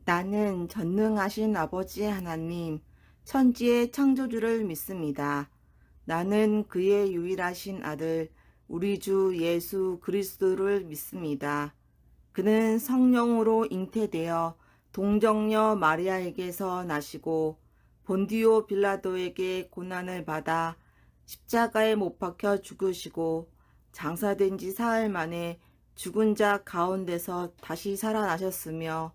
나는 전능하신 아버지 하나님, 천지의 창조주를 믿습니다. 나는 그의 유일하신 아들, 우리 주 예수 그리스도를 믿습니다. 그는 성령으로 잉태되어 동정녀 마리아에게서 나시고 본디오 빌라도에게 고난을 받아 십자가에 못 박혀 죽으시고 장사된 지 사흘 만에 죽은 자 가운데서 다시 살아나셨으며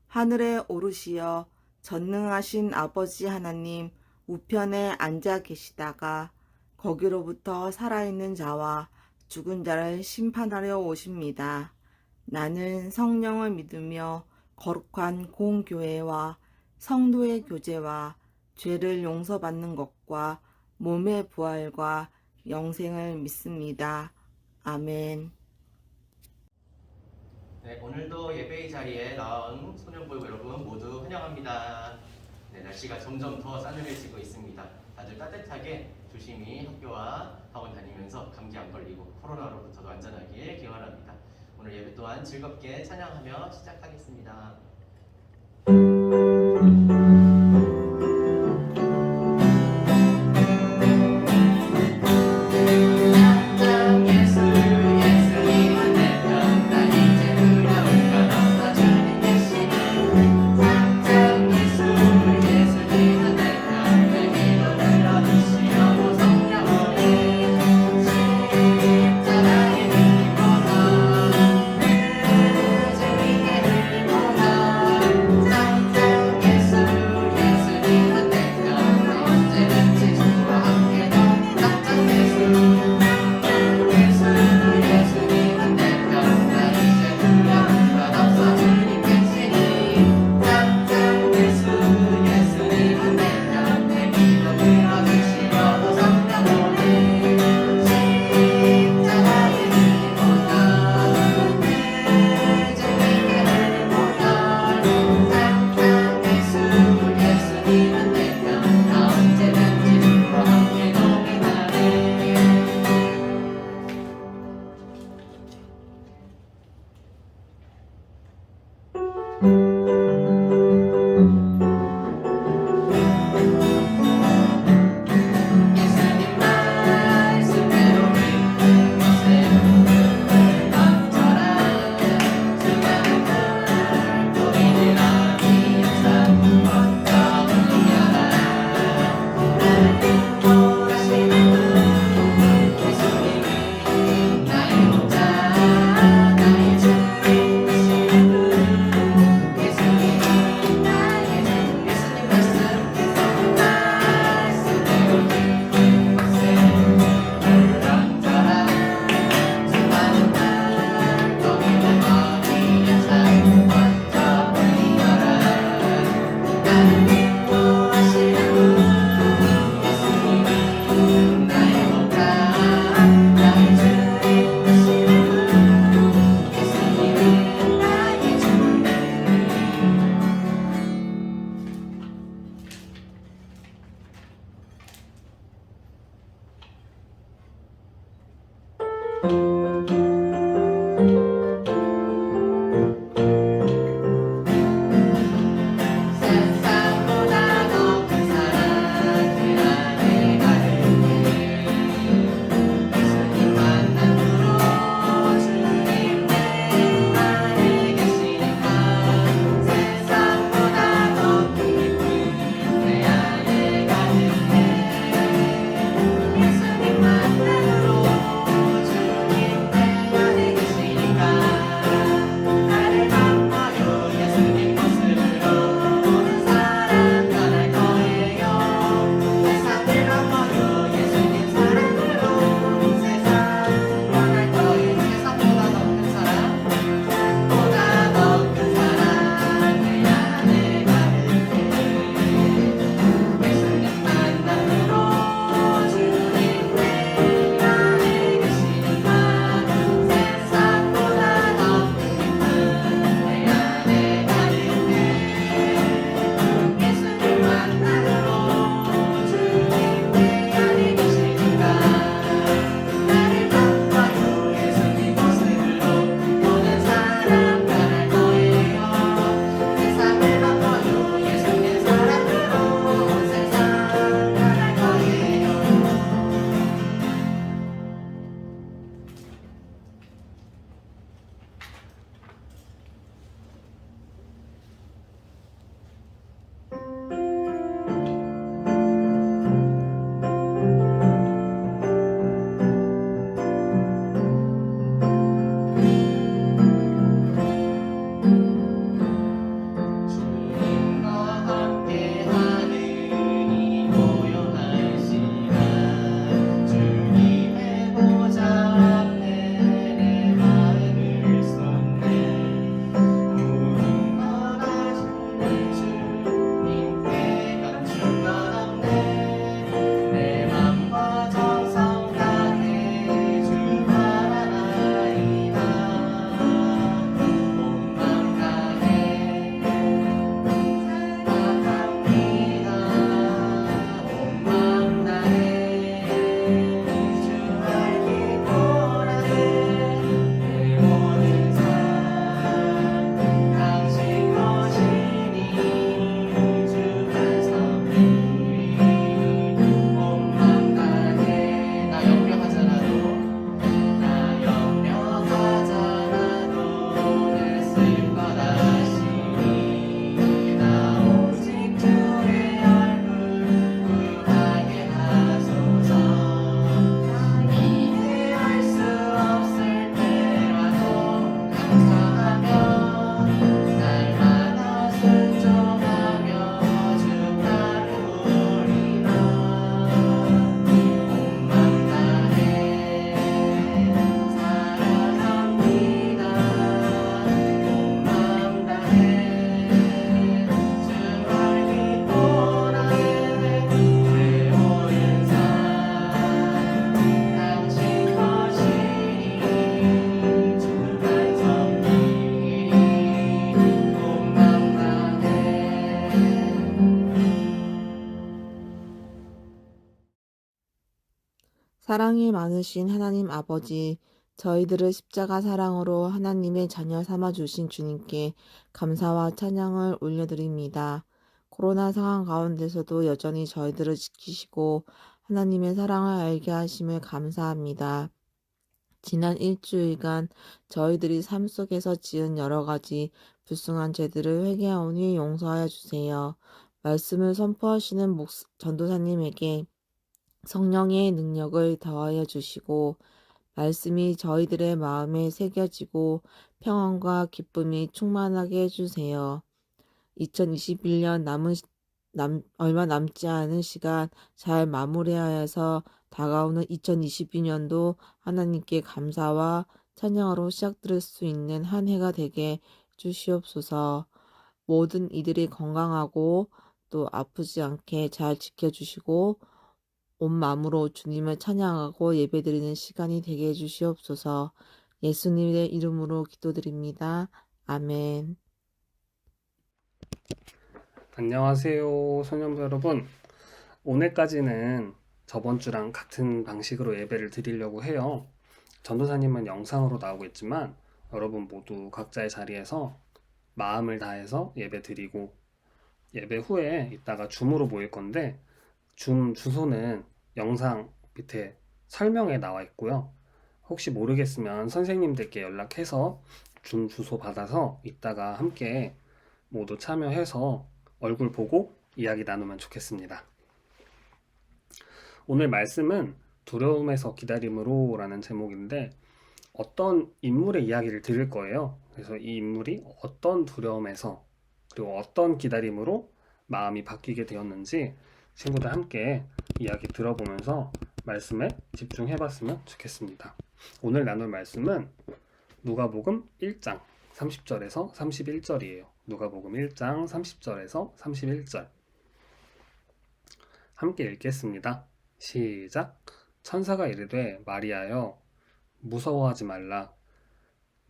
하늘에 오르시어 전능하신 아버지 하나님 우편에 앉아 계시다가 거기로부터 살아있는 자와 죽은 자를 심판하려 오십니다. 나는 성령을 믿으며 거룩한 공교회와 성도의 교제와 죄를 용서받는 것과 몸의 부활과 영생을 믿습니다. 아멘. 네, 오늘도 예배의 자리에 나온 소년부 여러분 모두 환영합니다. 네, 날씨가 점점 더 싸늘해지고 있습니다. 다들 따뜻하게 조심히 학교와 학원 다니면서 감기 안 걸리고 코로나로부터도 안전하길 기원합니다. 오늘 예배 또한 즐겁게 찬양하며 시작하겠습니다. 사랑이 많으신 하나님 아버지, 저희들을 십자가 사랑으로 하나님의 자녀 삼아 주신 주님께 감사와 찬양을 올려드립니다. 코로나 상황 가운데서도 여전히 저희들을 지키시고 하나님의 사랑을 알게 하심을 감사합니다. 지난 일주일간 저희들이 삶 속에서 지은 여러 가지 불순한 죄들을 회개하오니 용서하여 주세요. 말씀을 선포하시는 전도사님에게 성령의 능력을 더하여 주시고 말씀이 저희들의 마음에 새겨지고 평안과 기쁨이 충만하게 해주세요. 2021년 얼마 남지 않은 시간 잘 마무리하여서 다가오는 2022년도 하나님께 감사와 찬양으로 시작될 수 있는 한 해가 되게 주시옵소서. 모든 이들이 건강하고 또 아프지 않게 잘 지켜주시고 온 마음으로 주님을 찬양하고 예배드리는 시간이 되게 해주시옵소서. 예수님의 이름으로 기도드립니다. 아멘. 안녕하세요, 소년부 여러분. 오늘까지는 저번 주랑 같은 방식으로 예배를 드리려고 해요. 전도사님은 영상으로 나오고 있지만 여러분 모두 각자의 자리에서 마음을 다해서 예배 드리고 예배 후에 이따가 줌으로 모일 건데 줌 주소는 영상 밑에 설명에 나와 있고요. 혹시 모르겠으면 선생님들께 연락해서 줌 주소 받아서 이따가 함께 모두 참여해서 얼굴 보고 이야기 나누면 좋겠습니다. 오늘 말씀은 두려움에서 기다림으로 라는 제목인데 어떤 인물의 이야기를 들을 거예요. 그래서 이 인물이 어떤 두려움에서 그리고 어떤 기다림으로 마음이 바뀌게 되었는지 친구들 함께 이야기 들어보면서 말씀에 집중해 봤으면 좋겠습니다. 오늘 나눌 말씀은 누가복음 1장 30절에서 31절이에요. 누가복음 1장 30절에서 31절 함께 읽겠습니다. 시작. 천사가 이르되 마리아여 무서워하지 말라.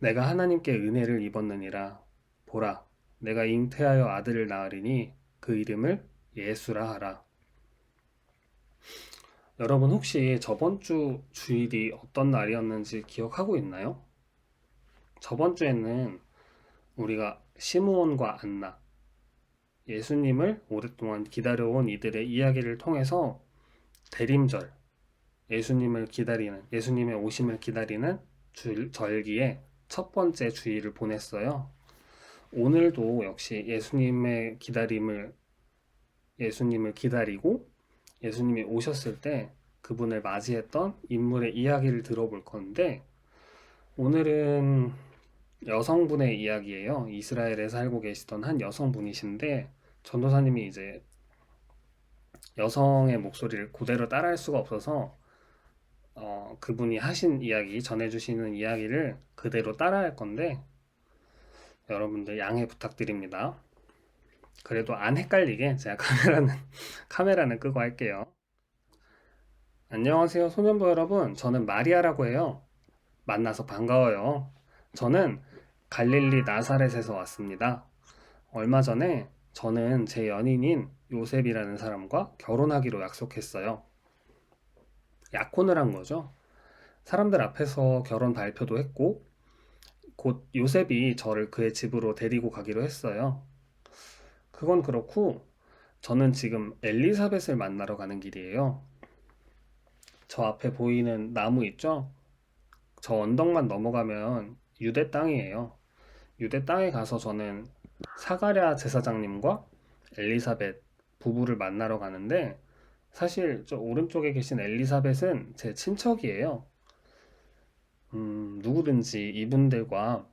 내가 하나님께 은혜를 입었느니라. 보라 내가 잉태하여 아들을 낳으리니 그 이름을 예수라 하라. 여러분 혹시 저번 주 주일이 어떤 날이었는지 기억하고 있나요? 저번 주에는 우리가 시므온과 안나, 예수님을 오랫동안 기다려온 이들의 이야기를 통해서 대림절, 예수님의 오심을 기다리는 절기의 첫 번째 주일을 보냈어요. 오늘도 역시 예수님을 기다리고 예수님이 오셨을 때 그분을 맞이했던 인물의 이야기를 들어볼 건데 오늘은 여성분의 이야기예요. 이스라엘에 살고 계시던 한 여성분이신데 전도사님이 이제 여성의 목소리를 그대로 따라할 수가 없어서 그분이 하신 이야기, 전해주시는 이야기를 그대로 따라할 건데 여러분들 양해 부탁드립니다. 그래도 안 헷갈리게 제가 카메라는 끄고 할게요. 안녕하세요 소년부 여러분, 저는 마리아라고 해요. 만나서 반가워요. 저는 갈릴리 나사렛에서 왔습니다. 얼마 전에 저는 제 연인인 요셉이라는 사람과 결혼하기로 약속했어요. 약혼을 한 거죠. 사람들 앞에서 결혼 발표도 했고 곧 요셉이 저를 그의 집으로 데리고 가기로 했어요. 그건 그렇고 저는 지금 엘리사벳을 만나러 가는 길이에요. 저 앞에 보이는 나무 있죠? 저 언덕만 넘어가면 유대 땅이에요. 유대 땅에 가서 저는 사가랴 제사장님과 엘리사벳 부부를 만나러 가는데 사실 저 오른쪽에 계신 엘리사벳은 제 친척이에요. 누구든지 이분들과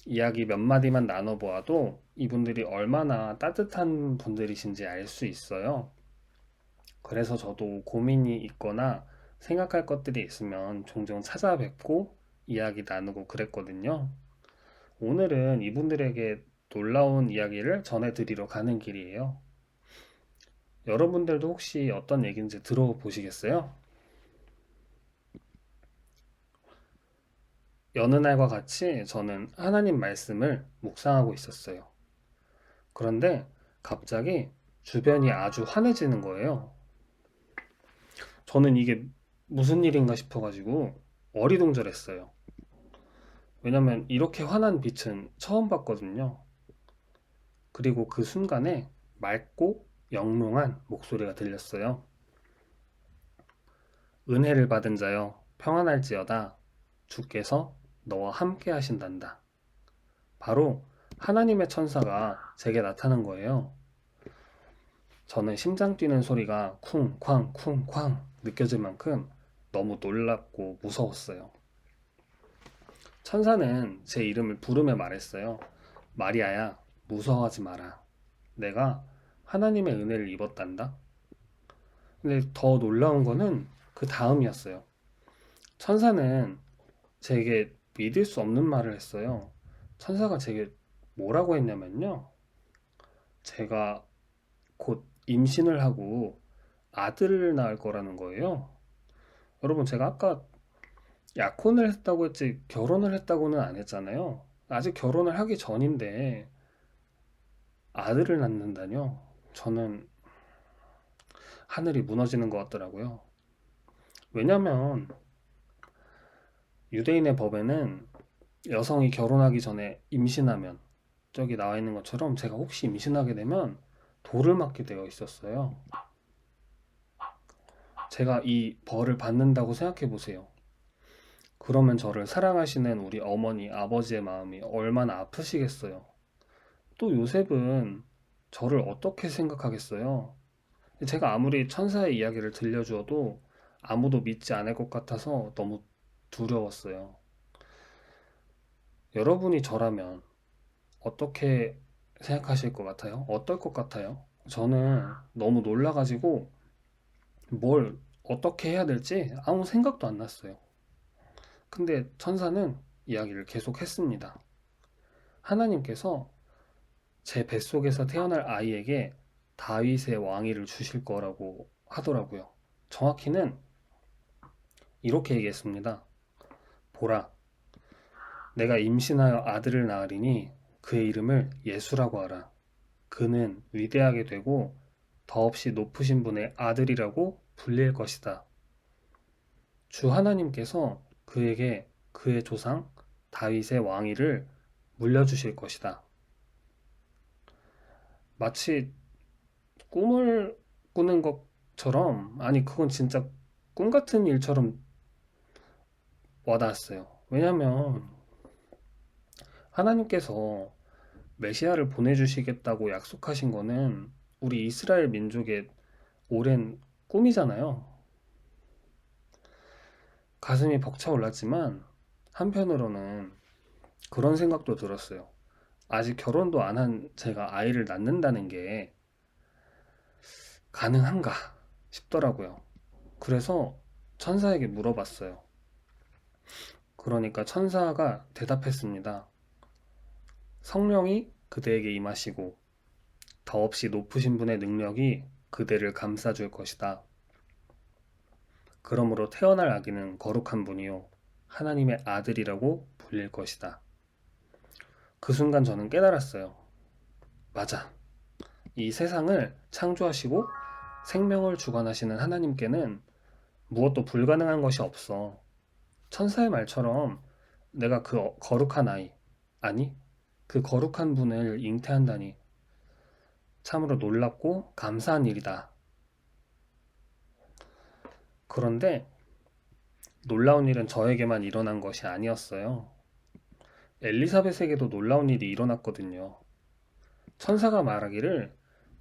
이야기 몇 마디만 나눠보아도 이분들이 얼마나 따뜻한 분들이신지 알 수 있어요. 그래서 저도 고민이 있거나 생각할 것들이 있으면 종종 찾아뵙고 이야기 나누고 그랬거든요. 오늘은 이분들에게 놀라운 이야기를 전해드리러 가는 길이에요. 여러분들도 혹시 어떤 얘기인지 들어보시겠어요? 여느 날과 같이 저는 하나님 말씀을 묵상하고 있었어요. 그런데 갑자기 주변이 아주 환해지는 거예요. 저는 이게 무슨 일인가 싶어가지고 어리둥절했어요. 왜냐면 이렇게 환한 빛은 처음 봤거든요. 그리고 그 순간에 맑고 영롱한 목소리가 들렸어요. 은혜를 받은 자여 평안할지어다. 주께서 너와 함께 하신단다. 바로 하나님의 천사가 제게 나타난 거예요. 저는 심장 뛰는 소리가 쿵쾅 쿵쾅 느껴질 만큼 너무 놀랍고 무서웠어요. 천사는 제 이름을 부르며 말했어요. 마리아야, 무서워하지 마라. 내가 하나님의 은혜를 입었단다. 근데 더 놀라운 거는 그 다음이었어요. 천사는 제게 믿을 수 없는 말을 했어요. 천사가 제게 뭐라고 했냐면요. 제가 곧 임신을 하고 아들을 낳을 거라는 거예요. 여러분, 제가 아까 약혼을 했다고 했지 결혼을 했다고는 안 했잖아요. 아직 결혼을 하기 전인데 아들을 낳는다뇨? 저는 하늘이 무너지는 것 같더라고요. 왜냐면 유대인의 법에는 여성이 결혼하기 전에 임신하면 저기 나와 있는 것처럼 제가 혹시 임신하게 되면 돌을 맞게 되어 있었어요. 제가 이 벌을 받는다고 생각해 보세요. 그러면 저를 사랑하시는 우리 어머니, 아버지의 마음이 얼마나 아프시겠어요. 또 요셉은 저를 어떻게 생각하겠어요? 제가 아무리 천사의 이야기를 들려주어도 아무도 믿지 않을 것 같아서 너무 두려웠어요. 여러분이 저라면 어떻게 생각하실 것 같아요? 어떨 것 같아요? 저는 너무 놀라가지고 뭘 어떻게 해야 될지 아무 생각도 안 났어요. 근데 천사는 이야기를 계속 했습니다. 하나님께서 제 뱃속에서 태어날 아이에게 다윗의 왕위를 주실 거라고 하더라고요. 정확히는 이렇게 얘기했습니다. 보라, 내가 임신하여 아들을 낳으리니 그의 이름을 예수라고 하라. 그는 위대하게 되고 더없이 높으신 분의 아들이라고 불릴 것이다. 주 하나님께서 그에게 그의 조상 다윗의 왕위를 물려주실 것이다. 마치 꿈을 꾸는 것처럼, 아니, 그건 진짜 꿈 같은 일처럼 와닿았어요. 왜냐면 하나님께서 메시아를 보내주시겠다고 약속하신 거는 우리 이스라엘 민족의 오랜 꿈이잖아요. 가슴이 벅차올랐지만 한편으로는 그런 생각도 들었어요. 아직 결혼도 안 한 제가 아이를 낳는다는 게 가능한가 싶더라고요. 그래서 천사에게 물어봤어요. 그러니까 천사가 대답했습니다. 성령이 그대에게 임하시고 더없이 높으신 분의 능력이 그대를 감싸줄 것이다. 그러므로 태어날 아기는 거룩한 분이요 하나님의 아들이라고 불릴 것이다. 그 순간 저는 깨달았어요. 맞아. 이 세상을 창조하시고 생명을 주관하시는 하나님께는 무엇도 불가능한 것이 없어. 천사의 말처럼 내가 그 거룩한 아이, 아니, 그 거룩한 분을 잉태한다니 참으로 놀랍고 감사한 일이다. 그런데 놀라운 일은 저에게만 일어난 것이 아니었어요. 엘리사벳에게도 놀라운 일이 일어났거든요. 천사가 말하기를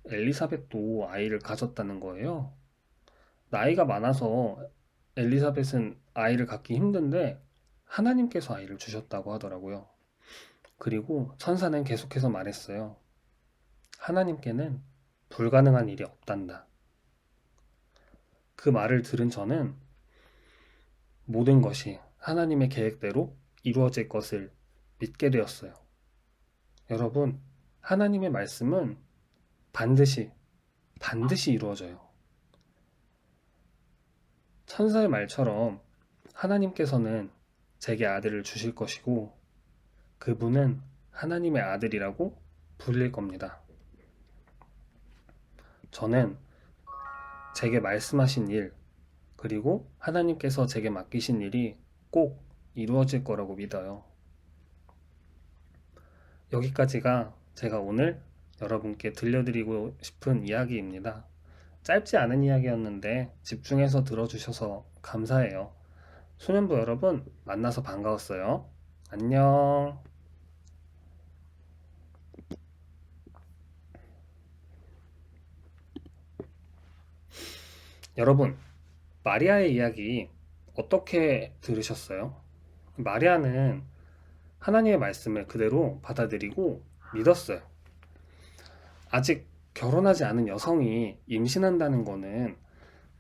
엘리사벳도 아이를 가졌다는 거예요. 나이가 많아서 엘리사벳은 아이를 갖기 힘든데 하나님께서 아이를 주셨다고 하더라고요. 그리고 천사는 계속해서 말했어요. 하나님께는 불가능한 일이 없단다. 그 말을 들은 저는 모든 것이 하나님의 계획대로 이루어질 것을 믿게 되었어요. 여러분, 하나님의 말씀은 반드시 이루어져요. 천사의 말처럼 하나님께서는 제게 아들을 주실 것이고 그분은 하나님의 아들이라고 불릴 겁니다. 저는 제게 말씀하신 일, 그리고 하나님께서 제게 맡기신 일이 꼭 이루어질 거라고 믿어요. 여기까지가 제가 오늘 여러분께 들려드리고 싶은 이야기입니다. 짧지 않은 이야기였는데 집중해서 들어주셔서 감사해요. 소년부 여러분, 만나서 반가웠어요. 안녕. 여러분, 마리아의 이야기 어떻게 들으셨어요? 마리아는 하나님의 말씀을 그대로 받아들이고 믿었어요. 아직 결혼하지 않은 여성이 임신한다는 거는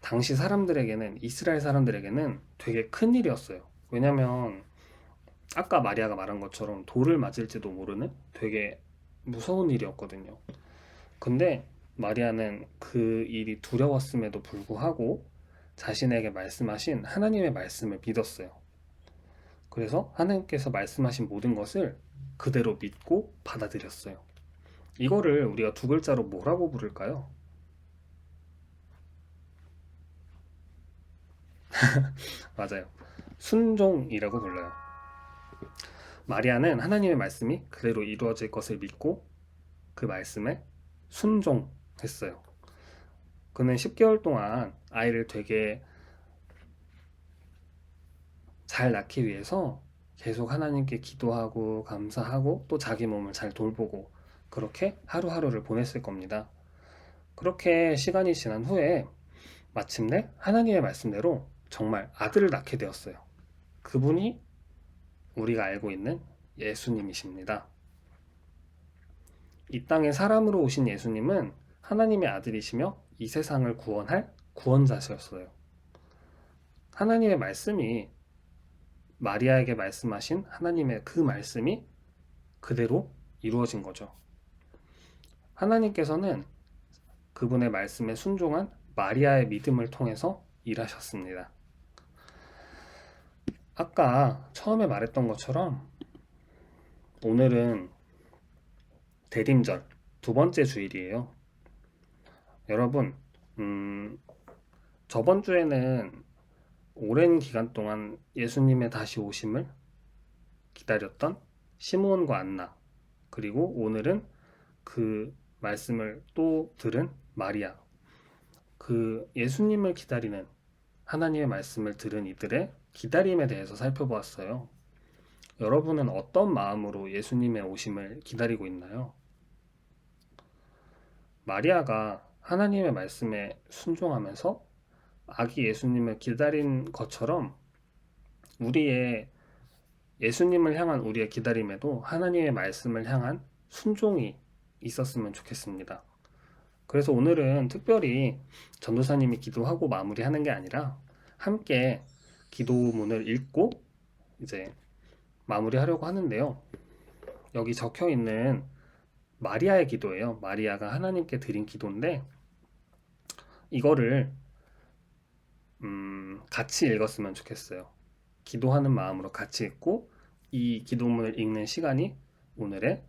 당시 사람들에게는, 이스라엘 사람들에게는 되게 큰 일이었어요. 왜냐면 아까 마리아가 말한 것처럼 돌을 맞을지도 모르는 되게 무서운 일이었거든요. 근데 마리아는 그 일이 두려웠음에도 불구하고 자신에게 말씀하신 하나님의 말씀을 믿었어요. 그래서 하나님께서 말씀하신 모든 것을 그대로 믿고 받아들였어요. 이거를 우리가 두 글자로 뭐라고 부를까요? 맞아요. 순종이라고 불러요. 마리아는 하나님의 말씀이 그대로 이루어질 것을 믿고 그 말씀에 순종했어요. 그는 10개월 동안 아이를 되게 잘 낳기 위해서 계속 하나님께 기도하고 감사하고 또 자기 몸을 잘 돌보고 그렇게 하루하루를 보냈을 겁니다. 그렇게 시간이 지난 후에 마침내 하나님의 말씀대로 정말 아들을 낳게 되었어요. 그분이 우리가 알고 있는 예수님이십니다. 이 땅에 사람으로 오신 예수님은 하나님의 아들이시며 이 세상을 구원할 구원자셨어요. 하나님의 말씀이 마리아에게 말씀하신 하나님의 그 말씀이 그대로 이루어진 거죠. 하나님께서는 그분의 말씀에 순종한 마리아의 믿음을 통해서 일하셨습니다. 아까 처음에 말했던 것처럼 오늘은 대림절 두 번째 주일이에요. 여러분, 저번 주에는 오랜 기간 동안 예수님의 다시 오심을 기다렸던 시므온과 안나, 그리고 오늘은 그 말씀을 또 들은 마리아, 그 예수님을 기다리는 하나님의 말씀을 들은 이들의 기다림에 대해서 살펴보았어요. 여러분은 어떤 마음으로 예수님의 오심을 기다리고 있나요? 마리아가 하나님의 말씀에 순종하면서 아기 예수님을 기다린 것처럼 우리의 예수님을 향한 우리의 기다림에도 하나님의 말씀을 향한 순종이 있었으면 좋겠습니다. 그래서 오늘은 특별히 전도사님이 기도하고 마무리하는 게 아니라 함께 기도문을 읽고 이제 마무리하려고 하는데요. 여기 적혀 있는 마리아의 기도예요. 마리아가 하나님께 드린 기도인데 이거를 같이 읽었으면 좋겠어요. 기도하는 마음으로 같이 읽고 이 기도문을 읽는 시간이 오늘의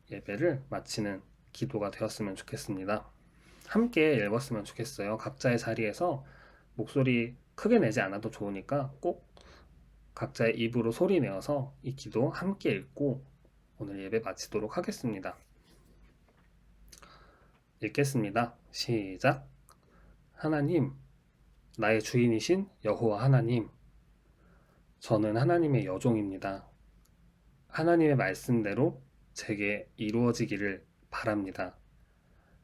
예배를 마치는 기도가 되었으면 좋겠습니다. 함께 읽었으면 좋겠어요. 각자의 자리에서 목소리 크게 내지 않아도 좋으니까 꼭 각자의 입으로 소리 내어서 이 기도 함께 읽고 오늘 예배 마치도록 하겠습니다. 읽겠습니다. 시작. 하나님, 나의 주인이신 여호와 하나님, 저는 하나님의 여종입니다. 하나님의 말씀대로 제게 이루어지기를 바랍니다.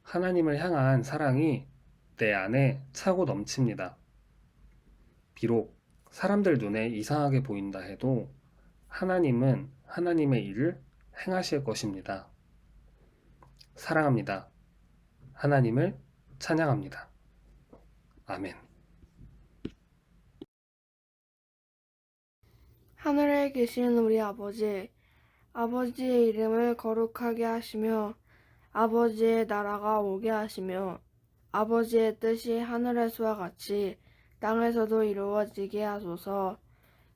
하나님을 향한 사랑이 내 안에 차고 넘칩니다. 비록 사람들 눈에 이상하게 보인다 해도 하나님은 하나님의 일을 행하실 것입니다. 사랑합니다. 하나님을 찬양합니다. 아멘. 하늘에 계신 우리 아버지, 아버지의 이름을 거룩하게 하시며 아버지의 나라가 오게 하시며 아버지의 뜻이 하늘에서와 같이 땅에서도 이루어지게 하소서.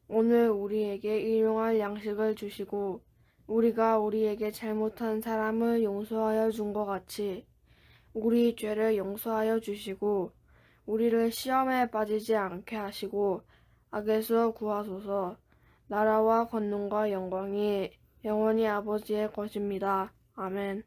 오늘 우리에게 일용할 양식을 주시고 우리가 우리에게 잘못한 사람을 용서하여 준 것 같이 우리 죄를 용서하여 주시고 우리를 시험에 빠지지 않게 하시고 악에서 구하소서. 나라와 권능과 영광이 영원히 아버지의 것입니다. 아멘.